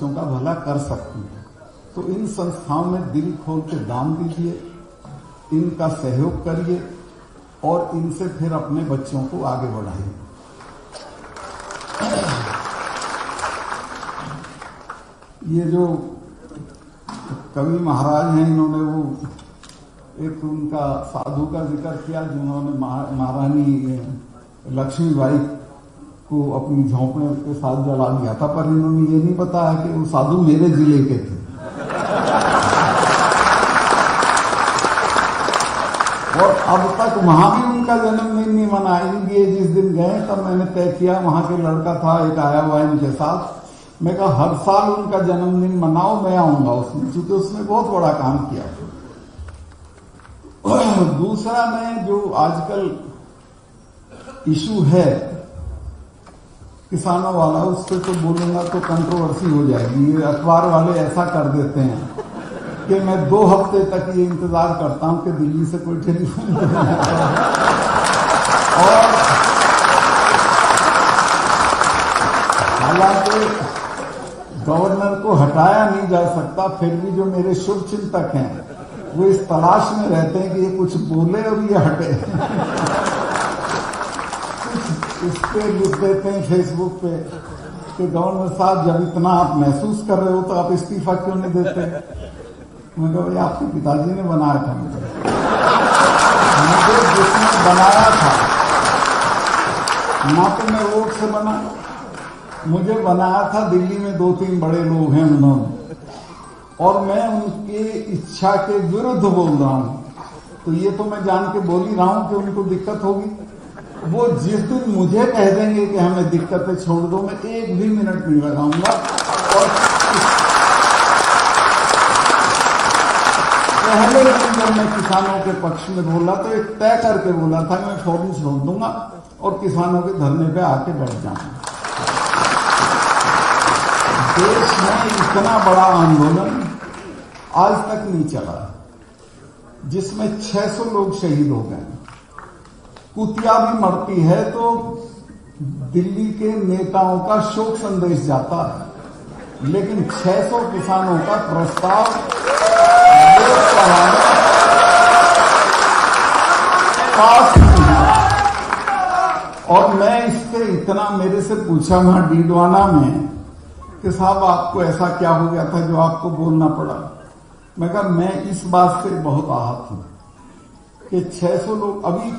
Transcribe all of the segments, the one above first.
बच्चों का भला कर सकती हैं। तो इन संस्थाओं में दिल खोल के दान दीजिए, इनका सहयोग करिए और इनसे फिर अपने बच्चों को आगे बढ़ाइए। ये जो कवि महाराज हैं, इन्होंने वो एक उनका साधु का जिक्र किया जिन्होंने महारानी लक्ष्मीबाई को अपनी झोंपड़े के साथ जला दिया था, पर इन्होंने ये नहीं बताया कि वो साधु मेरे जिले के थे। और अब तक वहां भी उनका जन्मदिन नहीं मनाएंगे। जिस दिन गए तब मैंने तय किया, वहां के लड़का था एक आया हुआ इनके साथ, मैं कहा हर साल उनका जन्मदिन मनाओ, मैं आऊंगा उसमें, क्योंकि उसने बहुत बड़ा काम किया। दूसरा, मैं जो आजकल इशू है किसानों वाला, उस पर तो बोलूंगा तो कंट्रोवर्सी हो जाएगी। ये अखबार वाले ऐसा कर देते हैं कि मैं 2 हफ्ते तक ये इंतजार करता हूं कि दिल्ली से कोई टेलीफोन और हालांकि गवर्नर को हटाया नहीं जा सकता, फिर भी जो मेरे शुभ चिंतक हैं वो इस तलाश में रहते हैं कि ये कुछ बोले और ये हटे। इस पे लिख देते हैं फेसबुक पे कि गवर्नर साहब जब इतना आप महसूस कर रहे हो तो आप इस्तीफा क्यों नहीं देते। मैं कहा भाई आपके पिताजी ने बनाया था मुझे जिसने बनाया था, ना तो मैं वोट से बना, मुझे बनाया था दिल्ली में 2-3 बड़े लोग हैं उन्होंने, और मैं उनकी इच्छा के विरुद्ध बोल रहा हूं, तो ये तो मैं जान के बोल ही रहा हूं कि उनको दिक्कत होगी। वो जिस दिन मुझे कह देंगे कि हमें दिक्कतें छोड़ दो, मैं 1 भी मिनट नहीं लगाऊंगा। और पहले दिन जब मैं किसानों के पक्ष में बोला तो एक तय करके बोला था मैं फौरन छोड़ दूंगा और किसानों के धरने पे आके बैठ जाऊंगा। देश में इतना बड़ा आंदोलन आज तक नहीं चला जिसमें 600 लोग शहीद हो गए। कुतिया भी मरती है तो दिल्ली के नेताओं का शोक संदेश जाता है, लेकिन 600 किसानों का प्रस्ताव पास नहीं हुआ। और मैं इस पे इतना, मेरे से पूछा वहां डीडवाना में कि साहब आपको ऐसा क्या हो गया था जो आपको बोलना पड़ा। मैं कहा मैं इस बात से बहुत आहत हूं कि 600 लोग, अभी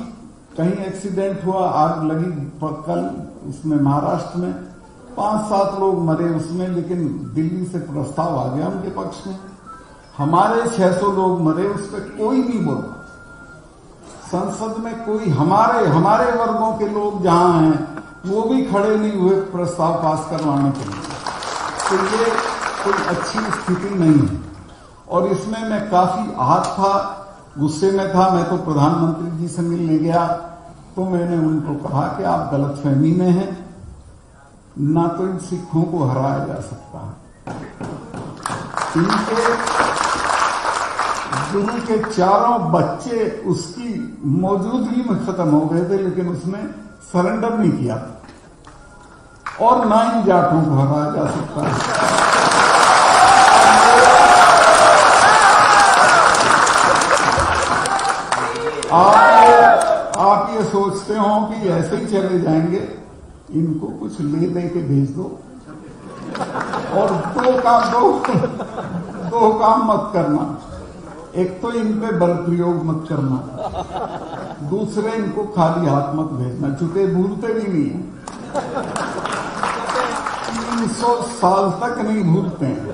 कहीं एक्सीडेंट हुआ, आग लगी कल उसमें महाराष्ट्र में, 5-7 लोग मरे उसमें, लेकिन दिल्ली से प्रस्ताव आ गया उनके पक्ष में। हमारे 600 लोग मरे, उस पर कोई नहीं बोला। संसद में कोई हमारे वर्गों के लोग जहां हैं वो भी खड़े नहीं हुए प्रस्ताव पास करवाने के लिए। तो ये कोई अच्छी स्थिति नहीं है और इसमें मैं काफी आहत था, गुस्से में था। मैं तो प्रधानमंत्री जी से मिलने गया तो मैंने उनको कहा कि आप गलतफहमी में हैं, ना तो इन सिखों को हराया जा सकता है। इनके गुरु के 4 बच्चे उसकी मौजूदगी में खत्म हो गए थे, लेकिन उसने सरेंडर नहीं किया और ना इन जाटों को हराया जा सकता है। आप ये सोचते हो कि ऐसे ही चले जाएंगे, इनको कुछ ले दे के भेज दो और दो काम मत करना। एक तो इन पे बल प्रयोग मत करना, दूसरे इनको खाली हाथ मत भेजना, चूंकि भूलते भी नहीं है। 300 साल तक नहीं भूलते हैं।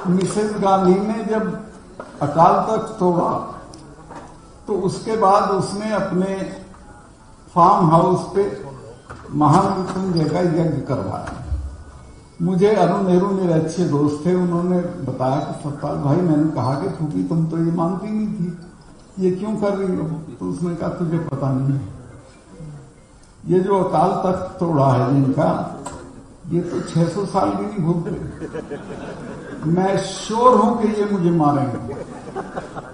मिसेस गांधी ने जब अकाल तख्त तोड़ा तो उसके बाद उसने अपने फार्म हाउस पे महामृत्युंजय का यज्ञ करवाया। मुझे अरुण नेहरू मेरे अच्छे दोस्त थे, उन्होंने बताया कि सत्पाल भाई, मैंने कहा कि फूफी तुम तो ये मानती नहीं थी, ये क्यों कर रही हो? तो उसने कहा तुझे पता नहीं है, ये जो अकाल तख्त तोड़ा है जिनका, ये तो 600 साल भी नहीं भूलते। मैं श्योर हूं कि ये मुझे मारेंगे।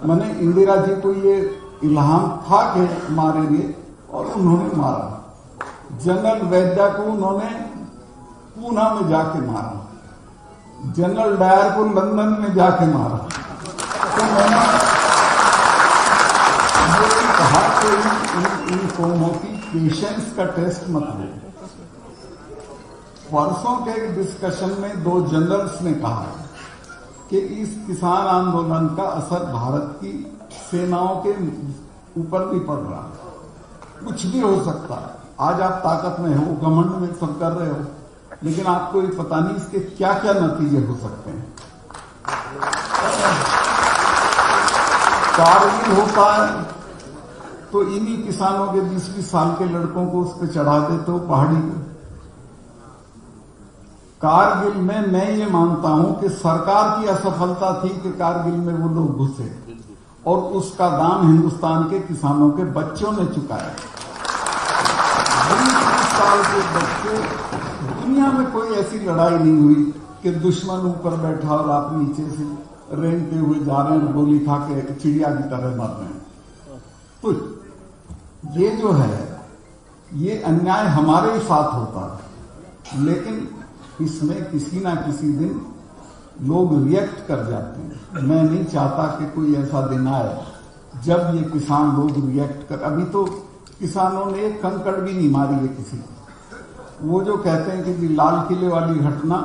मैंने इंदिरा जी को ये इल्हाम था कि मारेंगे और उन्होंने मारा। जनरल वैद्या को उन्होंने पूना में जाके मारा जनरल डायर को लंदन में जाके मारा। तो मैंने ये कहा कि इन कौमों की पेशेंस का टेस्ट मत लो। परसों के एक डिस्कशन में 2 जनरल्स ने कहा कि इस किसान आंदोलन का असर भारत की सेनाओं के ऊपर भी पड़ रहा है। कुछ भी हो सकता है। आज आप ताकत में हो, घमंड में सब कर रहे हो, लेकिन आपको ये पता नहीं इसके क्या क्या नतीजे हो सकते हैं। कारगिल होता है तो इन्हीं किसानों के 20-20 साल के लड़कों को उस पर चढ़ा देते हो पहाड़ी पे। कारगिल में मैं ये मानता हूं कि सरकार की असफलता थी कि कारगिल में वो लोग घुसे, और उसका दाम हिंदुस्तान के किसानों के बच्चों ने चुकाया। 20 साल के बच्चे, दुनिया में कोई ऐसी लड़ाई नहीं हुई कि दुश्मन ऊपर बैठा और आप नीचे से रेंगते हुए जा रहे हैं, गोली खा के चिड़िया की तरह मर रहे हैं। तो ये जो है, ये अन्याय हमारे ही साथ होता है, लेकिन इसमें किसी ना किसी दिन लोग रिएक्ट कर जाते हैं। मैं नहीं चाहता कि कोई ऐसा दिन आए जब ये किसान लोग रिएक्ट कर। अभी तो किसानों ने एक कंकड़ भी नहीं मारी है किसी को। वो जो कहते हैं कि लाल किले वाली घटना,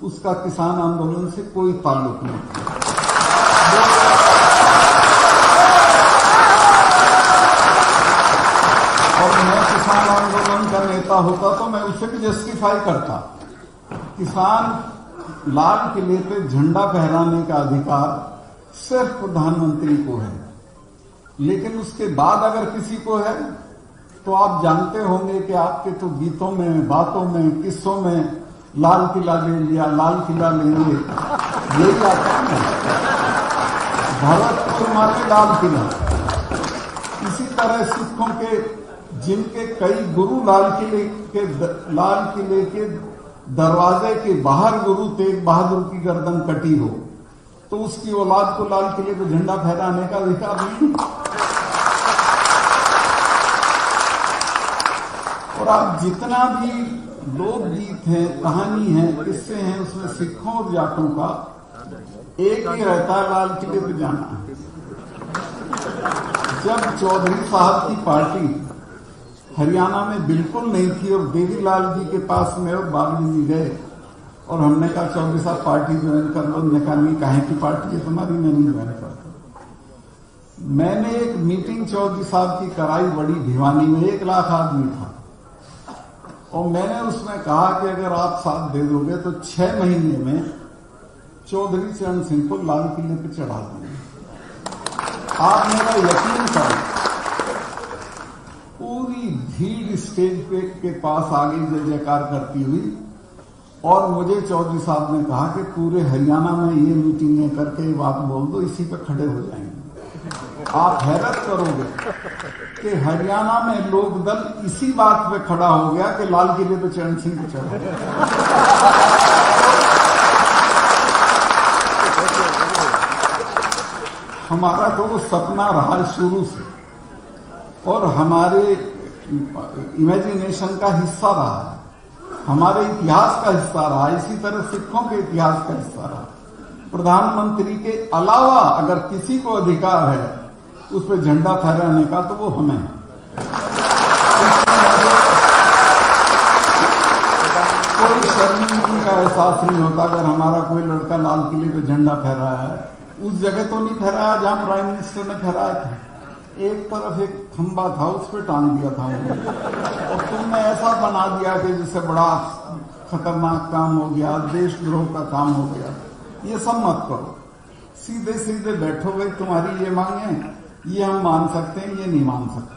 उसका किसान आंदोलन से कोई ताल्लुक नहीं। और मैं किसान आंदोलन का नेता होता तो मैं उसे भी जस्टिफाई करता। किसान लाल किले पे झंडा फहराने का अधिकार सिर्फ प्रधानमंत्री को है, लेकिन उसके बाद अगर किसी को है तो आप जानते होंगे कि आपके तो गीतों में, बातों में, किस्सों में लाल किला ले लिया, लाल किला लेंगे, ये आता है। भरतपुर माने लाल किला। इसी तरह सिखों के जिनके कई गुरु लाल किले के दरवाजे के बाहर गुरु तेग बहादुर की गर्दन कटी हो तो उसकी औलाद को लाल किले पे झंडा फहराने का अधिकार नहीं। और आप जितना भी लोकगीत है, कहानी है, किस्से हैं, उसमें सिखों और जाटों का एक ही रहता है, लाल किले पे जाना। जब चौधरी साहब की पार्टी हरियाणा में बिल्कुल नहीं थी और देवीलाल जी के पास में और बागड़ी जी गए और हमने कहा चौधरी साहब पार्टी ज्वाइन कर लो। उन्होंने कहा नहीं, काहे की पार्टी है तुम्हारी, मैं नहीं ज्वाइन करता। मैंने एक मीटिंग चौधरी साहब की कराई बड़ी भिवानी में, 1 लाख आदमी था, और मैंने उसमें कहा कि अगर आप साथ दे दोगे तो 6 महीने में चौधरी चरण सिंह को लाल किले पे चढ़ा देंगे। आप मेरा यकीन करें, पूरी भीड़ स्टेज पे के पास आगे जय जयकार करती हुई, और मुझे चौधरी साहब ने कहा कि पूरे हरियाणा में ये मीटिंगें करके ये बात बोल दो, इसी पे खड़े हो जाएंगे। आप हैरत करोगे कि हरियाणा में लोक दल इसी बात पे खड़ा हो गया कि लाल किले पे चरण सिंह को चढ़ा। हमारा तो वो सपना रहा शुरू से और हमारे इमेजिनेशन का हिस्सा रहा है, हमारे इतिहास का हिस्सा रहा। इसी तरह सिखों के इतिहास का हिस्सा रहा। प्रधानमंत्री के अलावा अगर किसी को अधिकार है उस पर झंडा फहराने का तो वो हमें है। कोई शर्मिंदगी का एहसास नहीं होता अगर हमारा कोई लड़का लाल किले पे झंडा फहराया है। उस जगह तो नहीं फहराया जहां प्राइम मिनिस्टर ने फहराया था। एक तरफ एक खंबा था, उस पर टांग दिया था और तुमने ऐसा बना दिया कि जिससे बड़ा खतरनाक काम हो गया, देशद्रोह का काम हो गया। ये सब मत करो, सीधे सीधे बैठो। भाई तुम्हारी ये मांगे, ये हम मान सकते हैं, ये नहीं मान सकते।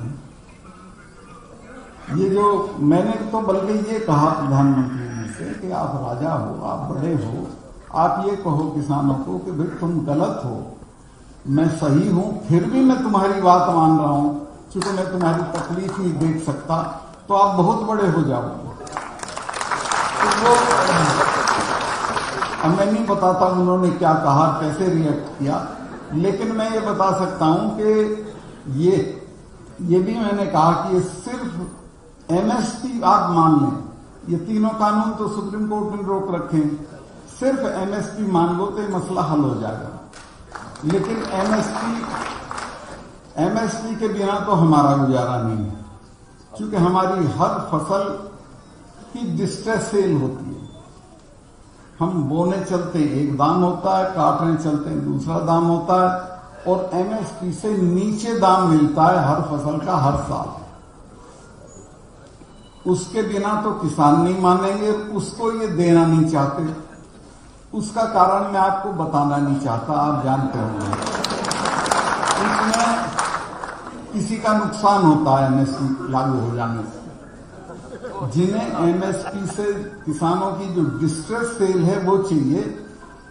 ये जो मैंने तो बल्कि ये कहा प्रधानमंत्री जी से कि आप राजा हो, आप बड़े हो, आप ये कहो किसानों को कि भाई तुम गलत हो, मैं सही हूं, फिर भी मैं तुम्हारी बात मान रहा हूं, क्योंकि मैं तुम्हारी तकलीफ नहीं देख सकता, तो आप बहुत बड़े हो जाओगे। तो वो मैं नहीं बताता उन्होंने क्या कहा, कैसे रिएक्ट किया, लेकिन मैं ये बता सकता हूं कि ये भी मैंने कहा कि ये सिर्फ एमएसपी आप मान लें, ये तीनों कानून तो सुप्रीम कोर्ट ने रोक रखे हैं, सिर्फ एमएसपी मान लो तो ये मसला हल हो जाएगा, लेकिन एमएसपी के बिना तो हमारा गुजारा नहीं है, क्योंकि हमारी हर फसल की डिस्ट्रेस सेल होती है। हम बोने चलते एक दाम होता है, काटने चलते दूसरा दाम होता है, और एमएसपी से नीचे दाम मिलता है हर फसल का हर साल। उसके बिना तो किसान नहीं मानेंगे, उसको ये देना नहीं चाहते। उसका कारण मैं आपको बताना नहीं चाहता, आप जानते होंगे। इसमें किसी का नुकसान होता है एमएसपी लागू हो जाने से। जिन्हें एमएसपी से किसानों की जो डिस्ट्रेस सेल है वो चाहिए,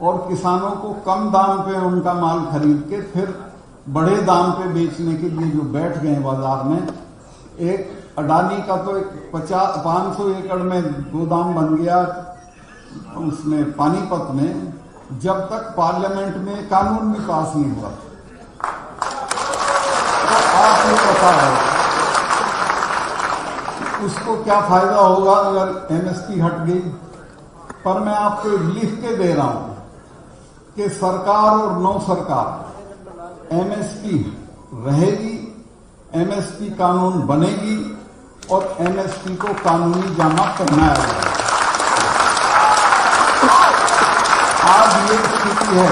और किसानों को कम दाम पे उनका माल खरीद के फिर बड़े दाम पे बेचने के लिए जो बैठ गए बाजार में। एक अडानी का तो 500 एकड़ में गोदाम बन गया उसमें पानीपत में, जब तक पार्लियामेंट में कानून भी पास नहीं हुआ। तो आपने बताया उसको क्या फायदा होगा अगर एमएसपी हट गई। पर मैं आपको लिख के दे रहा हूं कि सरकार और नौ सरकार एमएसपी रहेगी, एमएसपी कानून बनेगी और एमएसपी को कानूनी जामा पहनाया जाएगा। आज ये स्थिति है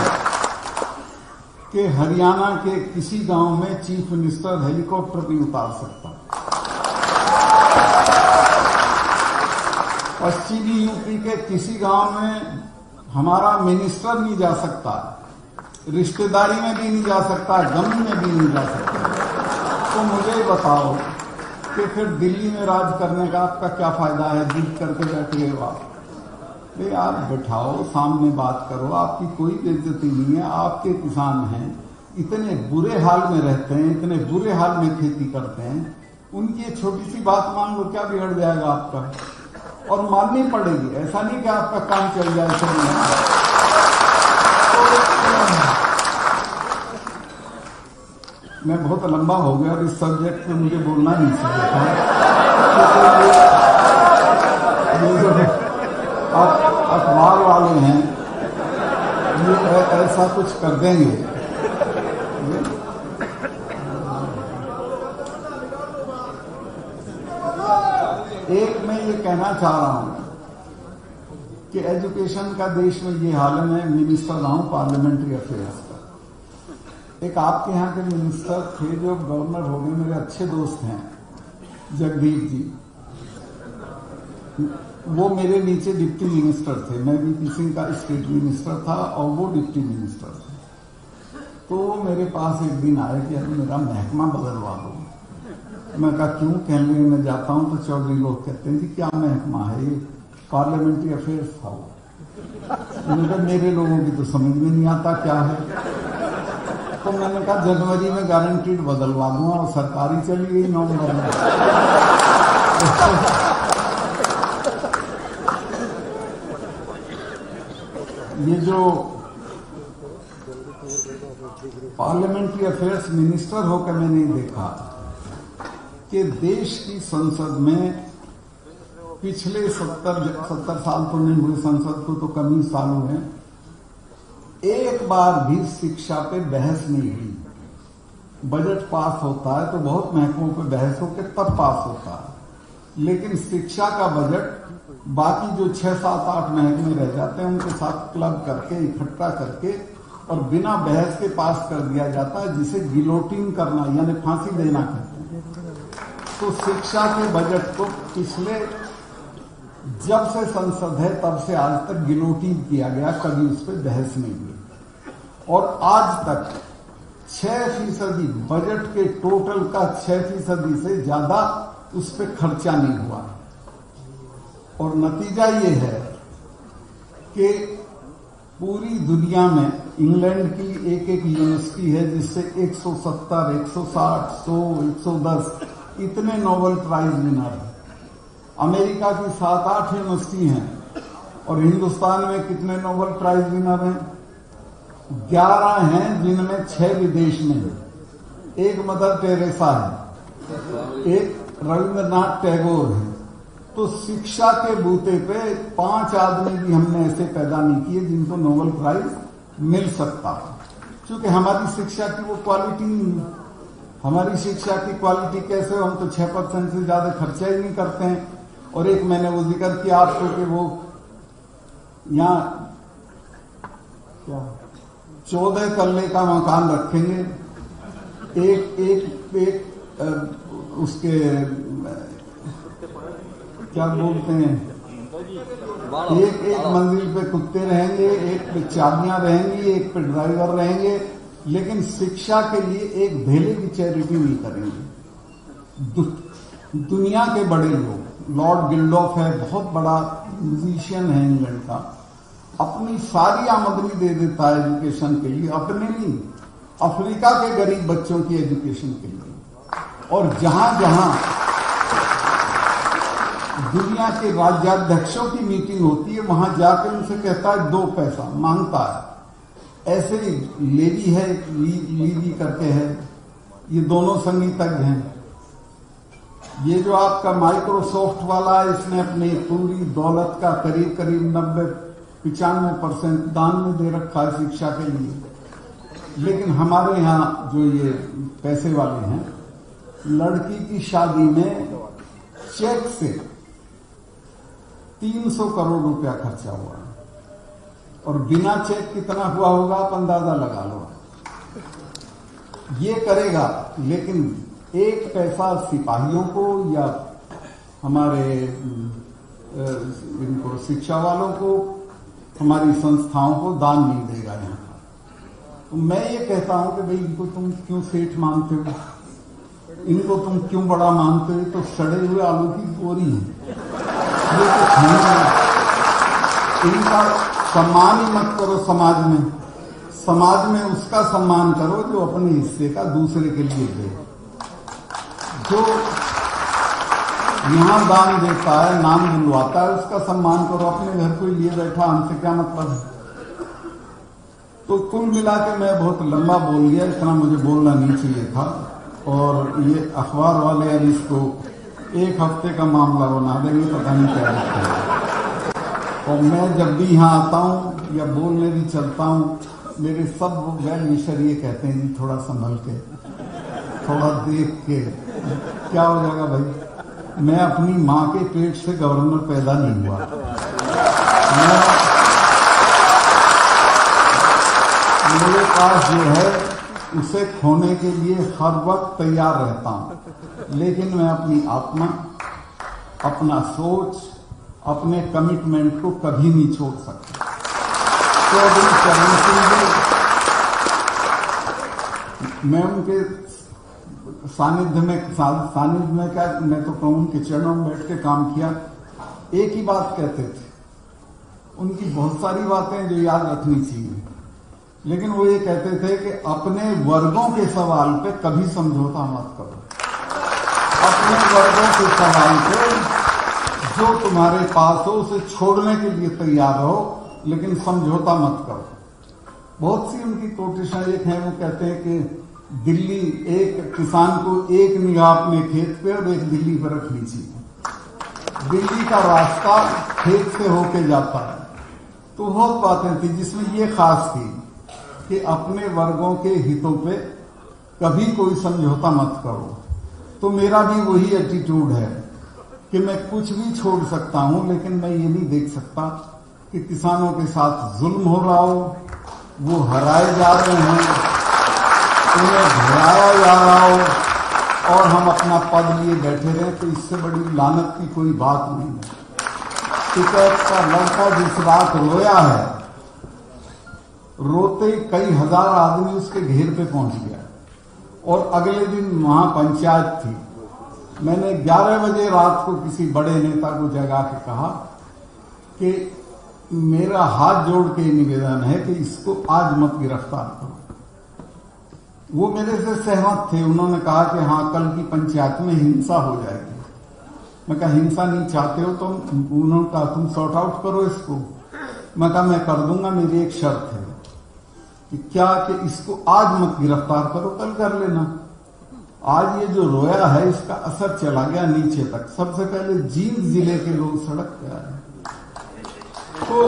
कि हरियाणा के किसी गांव में चीफ मिनिस्टर हेलीकॉप्टर नहीं उतार सकता, पश्चिमी यूपी के किसी गांव में हमारा मिनिस्टर नहीं जा सकता, रिश्तेदारी में भी नहीं जा सकता, गम में भी नहीं जा सकता। तो मुझे बताओ कि फिर दिल्ली में राज करने का आपका क्या फायदा है? जीत करके बैठ गए हो आप। आप बैठाओ, सामने बात करो, आपकी कोई बेइज्जती नहीं है। आपके किसान हैं, इतने बुरे हाल में रहते हैं, इतने बुरे हाल में खेती करते हैं, उनकी एक छोटी सी बात मान लो, क्या बिगड़ जाएगा आपका? और माननी पड़ेगी, ऐसा नहीं कि आपका काम चल जाए। मैं बहुत लंबा हो गया और इस सब्जेक्ट पे मुझे बोलना नहीं चाहिए था। ये जो अखबार वाले हैं ये ऐसा कुछ कर देंगे। एक मैं ये कहना चाह रहा हूं कि एजुकेशन का देश में ये हाल है। मैं मिनिस्टर रहा हूं पार्लियामेंट्री अफेयर्स का। एक आपके यहाँ के मिनिस्टर थे जो गवर्नर हो गए, मेरे अच्छे दोस्त हैं, जगदीप जी। वो मेरे नीचे डिप्टी मिनिस्टर थे। मैं वीपी सिंह का स्टेट मिनिस्टर था और वो डिप्टी मिनिस्टर थे। तो वो मेरे पास एक दिन आए कि अरे मेरा महकमा बदलवा दो। मैं कहा क्यों? कहने लगे मैं जाता हूं तो चौधरी लोग कहते हैं जी क्या महकमा है ये? पार्लियामेंट्री अफेयर्स था वो। मेरे लोगों की तो समझ में नहीं आता क्या है। तो मैंने कहा जनवरी में गारंटीड बदलवा दूंगा, और सरकारी चली गई नवंबर में। ये जो पार्लियामेंट्री अफेयर्स मिनिस्टर होकर मैंने देखा कि देश की संसद में पिछले 70 साल तो नहीं हुए, संसद को तो कम ही साल हुए, एक बार भी शिक्षा पे बहस नहीं हुई। बजट पास होता है तो बहुत महकमों पे बहस होकर तब पास होता है, लेकिन शिक्षा का बजट बाकी जो 6, 7, 8 महकमे रह जाते हैं उनके साथ क्लब करके इकट्ठा करके और बिना बहस के पास कर दिया जाता है, जिसे गिलोटिन करना यानी फांसी देना कहते हैं। तो शिक्षा के बजट को पिछले जब से संसद है तब से आज तक गिलोटिन किया गया, कभी उस पर बहस नहीं हुई। और आज तक 6% बजट के टोटल का 6% से ज्यादा उस पर खर्चा नहीं हुआ। और नतीजा ये है कि पूरी दुनिया में इंग्लैंड की एक यूनिवर्सिटी है जिससे 170, 160, 100, 110 इतने नोबेल प्राइज विनर है। अमेरिका की 7-8 यूनिवर्सिटी हैं और हिंदुस्तान में कितने नोबेल प्राइज विनर हैं? 11 हैं, जिनमें 6 विदेश में है। एक मदर टेरेसा है, एक रविंद्रनाथ टैगोर है, तो शिक्षा के बूते पे 5 आदमी भी हमने ऐसे पैदा नहीं किए जिनको नोबेल प्राइज मिल सकता, क्योंकि हमारी शिक्षा की वो क्वालिटी नहीं है। हमारी शिक्षा की क्वालिटी कैसे हो, हम तो 6% से ज्यादा खर्चा ही नहीं करते हैं। और एक मैंने वो जिक्र किया आपको कि वो यहाँ क्या 14 तल्ले का मकान रखेंगे, एक उसके क्या बोलते हैं, एक मंजिल पे कुत्ते रहेंगे, एक पे चाबियां रहेंगी, एक पे ड्राइवर रहेंगे, लेकिन शिक्षा के लिए एक भेले की चैरिटी नहीं करेंगे। दुनिया के बड़े लोग, लॉर्ड गिल्डॉफ है, बहुत बड़ा म्यूजिशियन है इंग्लैंड का, अपनी सारी आमदनी दे देता है एजुकेशन के लिए, अपने नहीं, अफ्रीका के गरीब बच्चों की एजुकेशन के लिए। और जहां जहां दुनिया के राज्याध्यक्षों की मीटिंग होती है, वहां जाकर उनसे कहता है 2 पैसा मांगता है। ऐसे ही लेवी है, लीवी करके है, ये दोनों संगीतज्ञ हैं। ये जो आपका माइक्रोसॉफ्ट वाला है, इसने अपनी पूरी दौलत का करीब करीब 90-95% दान में दे रखा है शिक्षा के लिए। लेकिन हमारे यहाँ जो ये पैसे वाले हैं, लड़की की शादी में चेक से 300 करोड़ रुपया खर्चा हुआ, और बिना चेक कितना हुआ होगा आप अंदाजा लगा लो। ये करेगा, लेकिन 1 पैसा सिपाहियों को या हमारे इनको शिक्षा वालों को, हमारी संस्थाओं को दान नहीं देगा यहाँ। तो मैं ये कहता हूं कि भाई इनको तुम क्यों सेठ मानते हो, इनको तुम क्यों बड़ा मानते हो, तो सड़े हुए आलू की बोरी है, ये तो खाना। इनका सम्मान ही मत करो समाज में। समाज में उसका सम्मान करो जो अपने हिस्से का दूसरे के लिए दे। जो यहां दान देता है, नाम बुलवाता है, उसका सम्मान करो। अपने घर कोई लिए बैठा, हमसे क्या मतलब है। तो कुल मिला के मैं बहुत लंबा बोल गया, इतना मुझे बोलना नहीं चाहिए था। और ये अखबार वाले अब इसको 1 हफ्ते का मामला बना देंगे, पता नहीं क्या है। और मैं जब भी यहाँ आता हूँ या बोलने भी चलता हूँ, मेरे सब वेल विशर ये कहते हैं जी थोड़ा संभल के, थोड़ा देख के, क्या हो जाएगा भाई। मैं अपनी माँ के पेट से गवर्नर पैदा नहीं हुआ, मेरे पास जो है उसे खोने के लिए हर वक्त तैयार रहता हूं। लेकिन मैं अपनी आत्मा, अपना सोच, अपने कमिटमेंट को कभी नहीं छोड़ सकता। चौधरी चरण सिंह जी, मैं उनके सानिध्य में क्या, मैं तो कहूं उनके चरणों में बैठ के काम किया। एक ही बात कहते थे, उनकी बहुत सारी बातें जो याद रखनी चाहिए, लेकिन वो ये कहते थे कि अपने वर्गों के सवाल पे कभी समझौता मत करो। अपने वर्गों के सवाल पे जो तुम्हारे पास हो उसे छोड़ने के लिए तैयार रहो, लेकिन समझौता मत करो। बहुत सी उनकी कोशिशें एक हैं, वो कहते हैं कि दिल्ली, एक किसान को एक निगाह अपने खेत पे और एक दिल्ली पर रखनी चाहिए। दिल्ली का रास्ता खेत से होके जाता है। तो बहुत बातें थी जिसमें ये खास थी कि अपने वर्गों के हितों पे कभी कोई समझौता मत करो। तो मेरा भी वही एटीट्यूड है कि मैं कुछ भी छोड़ सकता हूं, लेकिन मैं ये नहीं देख सकता कि किसानों के साथ जुल्म हो रहा हो, वो हराए जा रहे हैं, उन्हें घुराया जा रहा हो और हम अपना पद लिए बैठे रहे। तो इससे बड़ी लानत की कोई बात नहीं है। टिकैत का लड़का जिस रात रोया है, रोते कई हजार आदमी उसके घेर पे पहुंच गया। और अगले दिन वहां पंचायत थी। मैंने 11 बजे रात को किसी बड़े नेता को जगा के कहा कि मेरा हाथ जोड़ के निवेदन है कि इसको आज मत गिरफ्तार करो। वो मेरे से सहमत थे। उन्होंने कहा कि हाँ, कल की पंचायत में हिंसा हो जाएगी। मैं कहा हिंसा नहीं चाहते हो तो? उन्होंने कहा तुम सॉर्ट आउट करो इसको। मैं कहा मैं कर दूंगा, मेरी एक शर्त है कि क्या कि इसको आज मत गिरफ्तार करो, कल कर लेना। आज ये जो रोया है इसका असर चला गया नीचे तक। सबसे पहले जींद जिले के लोग सड़क पे आए, तो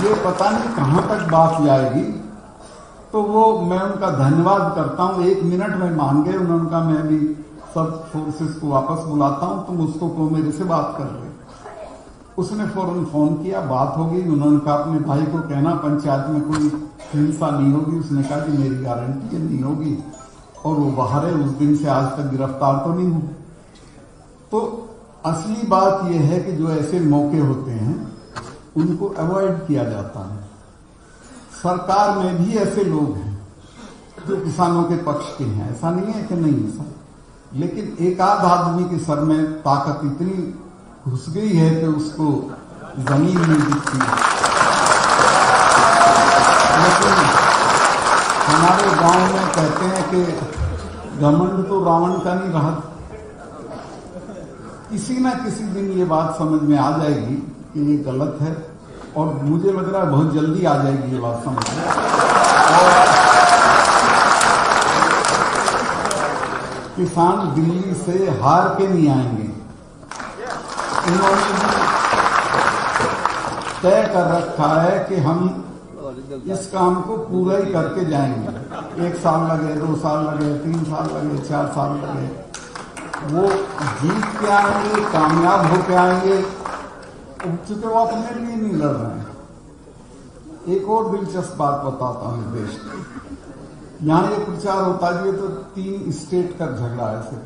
ये पता नहीं कहां तक बात जाएगी। तो वो मैं उनका धन्यवाद करता हूं, 1 मिनट में मान गए। उन्होंने कहा मैं भी सब फोर्सेस को वापस बुलाता हूं, तुम उसको को मेरे से बात कर ले। उसने फौरन फोन किया, बात होगी। उन्होंने कहा अपने भाई को कहना पंचायत में कोई हिंसा नहीं होगी। उसने कहा कि मेरी गारंटी नहीं होगी, और वो बाहर है, उस दिन से आज तक गिरफ्तार तो नहीं हुए। तो असली बात यह है कि जो ऐसे मौके होते हैं उनको अवॉइड किया जाता है। सरकार में भी ऐसे लोग हैं जो किसानों के पक्ष के हैं, ऐसा नहीं है कि नहीं ऐसा, लेकिन एक आध आदमी के सर में ताकत इतनी घुस गई है कि उसको जमीन नहीं दिखती। लेकिन हमारे गांव में कहते हैं कि घमंड तो रावण का नहीं रहा। किसी ना किसी दिन ये बात समझ में आ जाएगी कि ये गलत है, और मुझे लग रहा है बहुत जल्दी आ जाएगी ये बात समझ में। और किसान दिल्ली से हार के नहीं आएंगे, उन्होंने भी तय कर रखा है कि हम इस काम को पूरा ही करके जाएंगे। 1 साल लगे, 2 साल लगे, 3 साल लगे, 4 साल लगे, वो जीत के आएंगे, कामयाब होके आएंगे, चूंकि वो अपने लिए नहीं लड़ रहे हैं। एक और दिलचस्प बात बताता हूं देश की। यहां ये प्रचार होता है तो 3 स्टेट का झगड़ा है सिर्फ,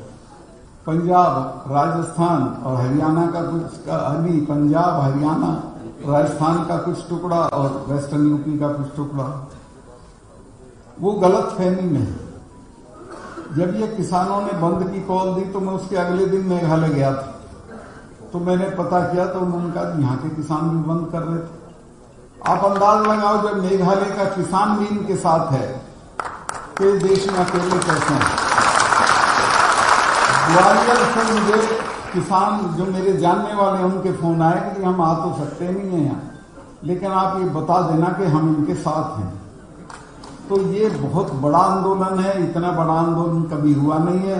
पंजाब, राजस्थान और हरियाणा का कुछ नहीं, पंजाब, हरियाणा, राजस्थान का कुछ टुकड़ा और वेस्टर्न यूपी का कुछ टुकड़ा। वो गलत फहमी में है। जब ये किसानों ने बंद की कॉल दी तो मैं उसके अगले दिन मेघालय गया था, तो मैंने पता किया तो उन्होंने कहा यहाँ के किसान भी बंद कर रहे थे। आप अंदाज लगाओ, जब मेघालय का किसान भी इनके साथ है तो देश में अकेले कैसे हैं। ग्वालियर से मुझे किसान जो मेरे जानने वाले हैं उनके फोन आए कि हम आ तो सकते नहीं हैं यहाँ, लेकिन आप ये बता देना कि हम इनके साथ हैं। तो ये बहुत बड़ा आंदोलन है, इतना बड़ा आंदोलन कभी हुआ नहीं है।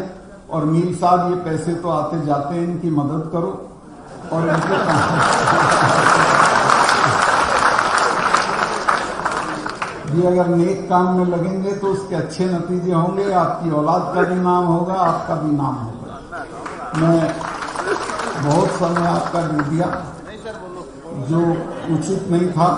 और मीर साहब, ये पैसे तो आते जाते हैं, इनकी मदद करो और इनके ये अगर नेक काम में लगेंगे तो उसके अच्छे नतीजे होंगे, आपकी औलाद का भी नाम होगा, आपका भी नाम होगा। मैं बहुत समय आपका दे दिया जो उचित नहीं था।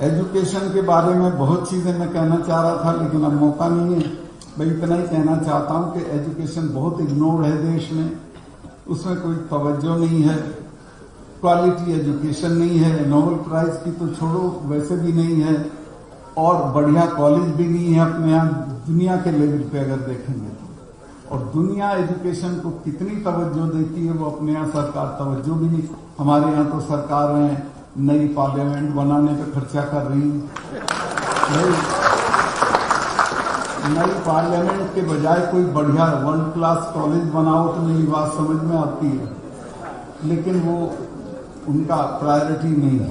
एजुकेशन के बारे में बहुत चीजें मैं कहना चाह रहा था, लेकिन अब मौका नहीं है। मैं इतना ही कहना चाहता हूं कि एजुकेशन बहुत इग्नोर्ड है देश में, उसमें कोई तवज्जो नहीं है, क्वालिटी एजुकेशन नहीं है, नोबेल प्राइज की तो छोड़ो वैसे भी नहीं है, और बढ़िया कॉलेज भी नहीं है अपने यहाँ दुनिया के लेवल पे अगर देखेंगे तो। और दुनिया एजुकेशन को कितनी तवज्जो देती है वो अपने यहाँ सरकार तवज्जो भी नहीं। हमारे यहाँ तो सरकार है नई पार्लियामेंट बनाने पे खर्चा कर रही है। नई पार्लियामेंट के बजाय कोई बढ़िया वर्ल्ड क्लास कॉलेज बनाओ तो मेरी बात समझ में आती है, लेकिन वो उनका प्रायोरिटी नहीं है।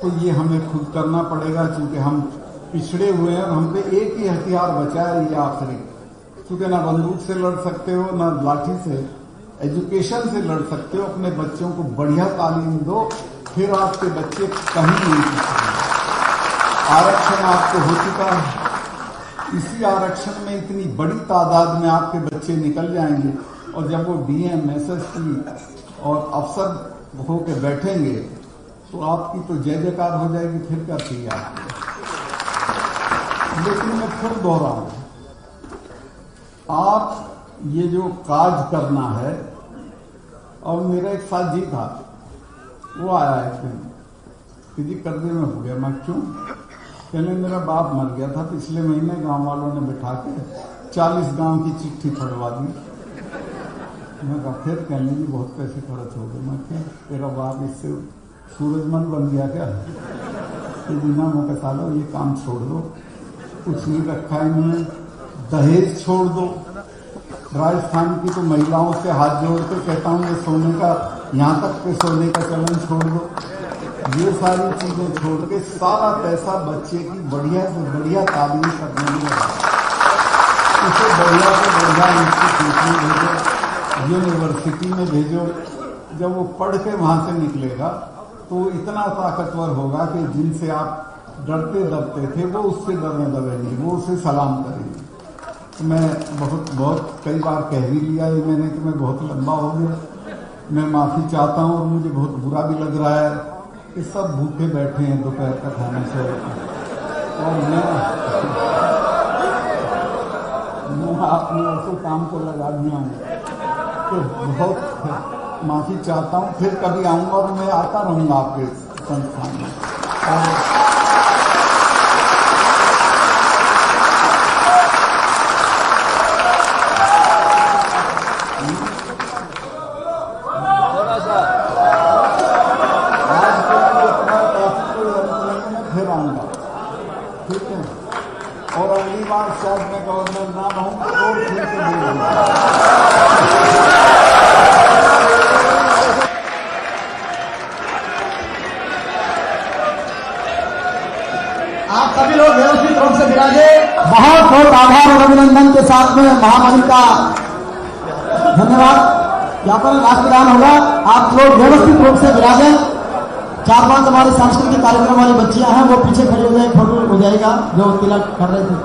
तो ये हमें खुद करना पड़ेगा, क्योंकि हम पिछड़े हुए हैं और हम पे एक ही हथियार बचा है, ये आखिरी। क्योंकि ना बंदूक से लड़ सकते हो, ना लाठी से, एजुकेशन से लड़ सकते हो। अपने बच्चों को बढ़िया तालीम दो, फिर आपके बच्चे कहीं नहीं पिछड़ेंगे। आरक्षण आपको हो चुका है, इसी आरक्षण में इतनी बड़ी तादाद में आपके बच्चे निकल जाएंगे, और जब वो डीएम, एसएसपी और अफसर होके बैठेंगे तो आपकी तो जय जयकार हो जाएगी, फिर क्या चाहिए आपको। लेकिन मैं फिर दोहराऊं, आप ये जो काज करना है, और मेरा एक साथी था, वो आया एक दिन कि जी कर्जे में हो गया। मैं क्यों? कहने मेरा बाप मर गया था पिछले महीने, गांव वालों ने बिठा के 40 गांव की चिट्ठी फड़वा दी। मैं कहा फिर? कहने जी बहुत पैसे खर्च हो गए। मैं क्या तेरा बाप इससे सूरजमल बन गया क्या? तो बिना मैं कहा लो ये काम छोड़ दो, कुछ नहीं रखा है इन्होंने, दहेज छोड़ दो। राजस्थान की तो महिलाओं से हाथ जोड़ के कहता हूँ ये सोने का, यहाँ तक के सोने का चलन छोड़ दो। ये सारी चीजें छोड़ के सारा पैसा बच्चे की बढ़िया से बढ़िया तालीम करने में लगा। इसे बढ़िया से बढ़िया इंस्टीट्यूट में भेजो, यूनिवर्सिटी में भेजो। जब वो पढ़ के वहां से निकलेगा तो वो इतना ताकतवर होगा कि जिनसे आप डरते दबते थे वो उससे डरने लगेंगे, वो उसे सलाम करेंगे। तो मैं बहुत कई बार कह भी लिया ये मैंने कि मैं बहुत लंबा हो गया, मैं माफी चाहता हूं और मुझे बहुत बुरा भी लग रहा है कि सब भूखे बैठे हैं दोपहर का खाने से, और मैं अपने ऐसे काम को लगा दिया हूँ। तो बहुत माफी चाहता हूँ, फिर कभी आऊंगा और मैं आता रहूंगा आपके संस्थान में। फिर आऊंगा, ठीक है। और अगली बार शायद मैं गवर्नर ना रहूं और फिर से बोलूंगा। आप सभी लोग व्यवस्थित रूप से विराजे। बहुत बहुत आभार और अभिनंदन के साथ में महामहिम का धन्यवाद। यहाँ पर राष्ट्रगान होगा, आप लोग व्यवस्थित रूप से विराजे। 4-5 हमारे सांस्कृतिक कार्यक्रम वाली बच्चियां हैं, वो पीछे खड़ी हो जाए, फोटो हो जाएगा जो तिलक कर रहे थे।